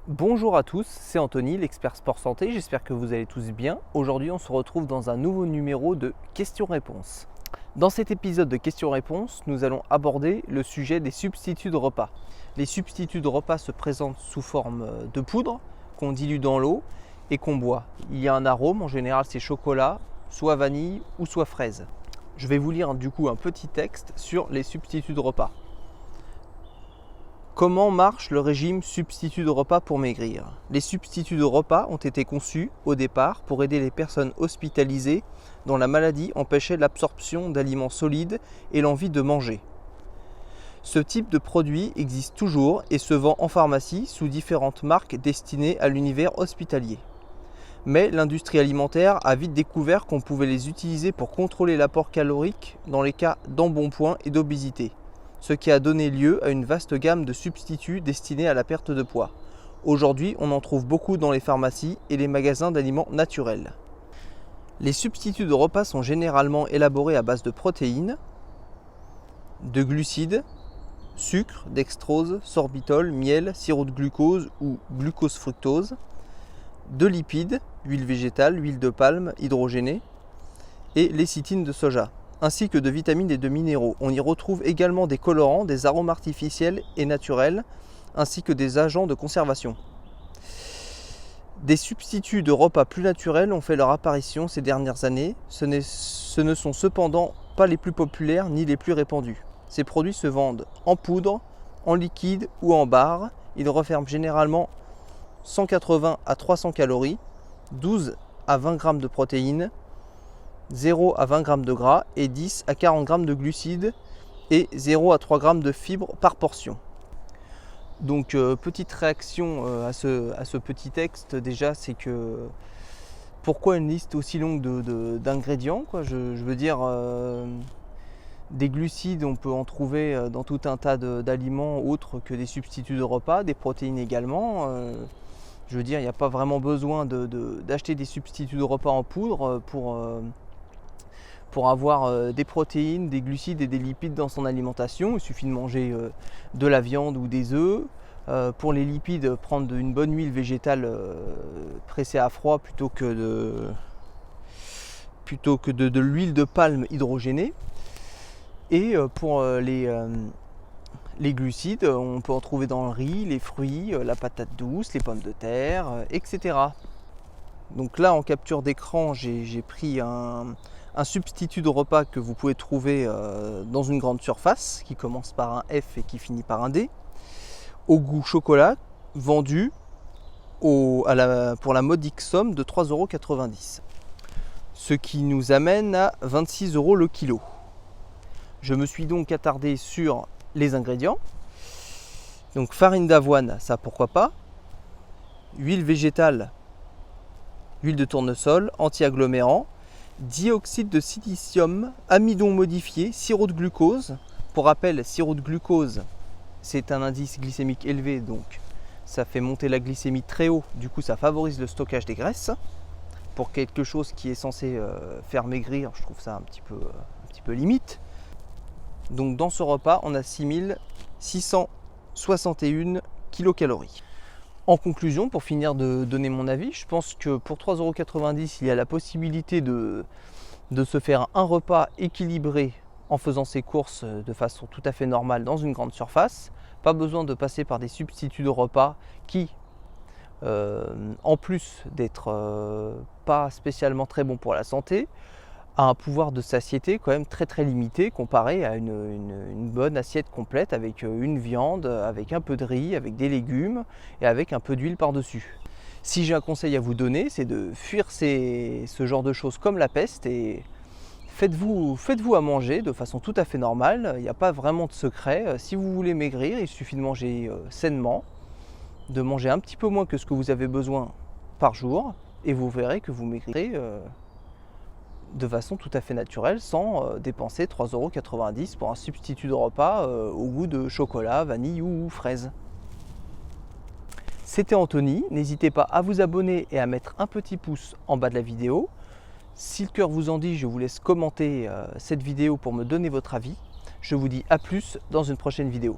Bonjour à tous, c'est Anthony, l'expert sport santé, j'espère que vous allez tous bien. Aujourd'hui on se retrouve dans un nouveau numéro de questions-réponses. Dans cet épisode de questions-réponses, nous allons aborder le sujet des substituts de repas. Les substituts de repas se présentent sous forme de poudre qu'on dilue dans l'eau et qu'on boit. Il y a un arôme, en général c'est chocolat, soit vanille ou soit fraise. Je vais vous lire du coup un petit texte sur les substituts de repas. Comment marche le régime substitut de repas pour maigrir? Les substituts de repas ont été conçus au départ pour aider les personnes hospitalisées dont la maladie empêchait l'absorption d'aliments solides et l'envie de manger. Ce type de produit existe toujours et se vend en pharmacie sous différentes marques destinées à l'univers hospitalier. Mais l'industrie alimentaire a vite découvert qu'on pouvait les utiliser pour contrôler l'apport calorique dans les cas d'embonpoint et d'obésité, ce qui a donné lieu à une vaste gamme de substituts destinés à la perte de poids. Aujourd'hui, on en trouve beaucoup dans les pharmacies et les magasins d'aliments naturels. Les substituts de repas sont généralement élaborés à base de protéines, de glucides, sucre, dextrose, sorbitol, miel, sirop de glucose ou glucose-fructose, de lipides, huile végétale, huile de palme hydrogénée et lécithine de soja, ainsi que de vitamines et de minéraux. On y retrouve également des colorants, des arômes artificiels et naturels, ainsi que des agents de conservation. Des substituts de repas plus naturels ont fait leur apparition ces dernières années. Ce ne sont cependant pas les plus populaires ni les plus répandus. Ces produits se vendent en poudre, en liquide ou en barre. Ils renferment généralement 180 à 300 calories, 12 à 20 g de protéines, 0 à 20 g de gras et 10 à 40 g de glucides et 0 à 3 g de fibres par portion. Donc petite réaction à ce petit texte déjà, c'est que pourquoi une liste aussi longue d'ingrédients quoi, je veux dire des glucides on peut en trouver dans tout un tas d'aliments autres que des substituts de repas, des protéines également. Je veux dire, il n'y a pas vraiment besoin d'acheter des substituts de repas en poudre pour avoir des protéines, des glucides et des lipides dans son alimentation. Il suffit de manger de la viande ou des œufs. Pour les lipides, prendre une bonne huile végétale pressée à froid plutôt que de l'huile de palme hydrogénée. Et pour les glucides, on peut en trouver dans le riz, les fruits, la patate douce, les pommes de terre, etc. Donc là, en capture d'écran, j'ai pris un substitut de repas que vous pouvez trouver dans une grande surface, qui commence par un F et qui finit par un D, au goût chocolat, vendu pour la modique somme de 3,90 €. Ce qui nous amène à 26 € le kilo. Je me suis donc attardé sur les ingrédients. Donc farine d'avoine, ça pourquoi pas. Huile végétale, huile de tournesol, anti-agglomérant, dioxyde de silicium, amidon modifié, sirop de glucose. Pour rappel, sirop de glucose, c'est un indice glycémique élevé, donc ça fait monter la glycémie très haut, du coup ça favorise le stockage des graisses. Pour quelque chose qui est censé faire maigrir, je trouve ça un petit peu limite. Donc dans ce repas, on a 6661 kilocalories. En conclusion, pour finir de donner mon avis, je pense que pour 3,90 €, il y a la possibilité de se faire un repas équilibré en faisant ses courses de façon tout à fait normale dans une grande surface. Pas besoin de passer par des substituts de repas qui, en plus d'être pas spécialement très bons pour la santé, a un pouvoir de satiété quand même très limité comparé à une bonne assiette complète avec une viande, avec un peu de riz, avec des légumes et avec un peu d'huile par-dessus. Si j'ai un conseil à vous donner, c'est de fuir ce genre de choses comme la peste et faites-vous à manger de façon tout à fait normale. Il n'y a pas vraiment de secret. Si vous voulez maigrir, il suffit de manger sainement, de manger un petit peu moins que ce que vous avez besoin par jour et vous verrez que vous maigrirez de façon tout à fait naturelle sans dépenser 3,90 € pour un substitut de repas au goût de chocolat, vanille ou fraise. C'était Anthony, n'hésitez pas à vous abonner et à mettre un petit pouce en bas de la vidéo. Si le cœur vous en dit, je vous laisse commenter cette vidéo pour me donner votre avis. Je vous dis à plus dans une prochaine vidéo.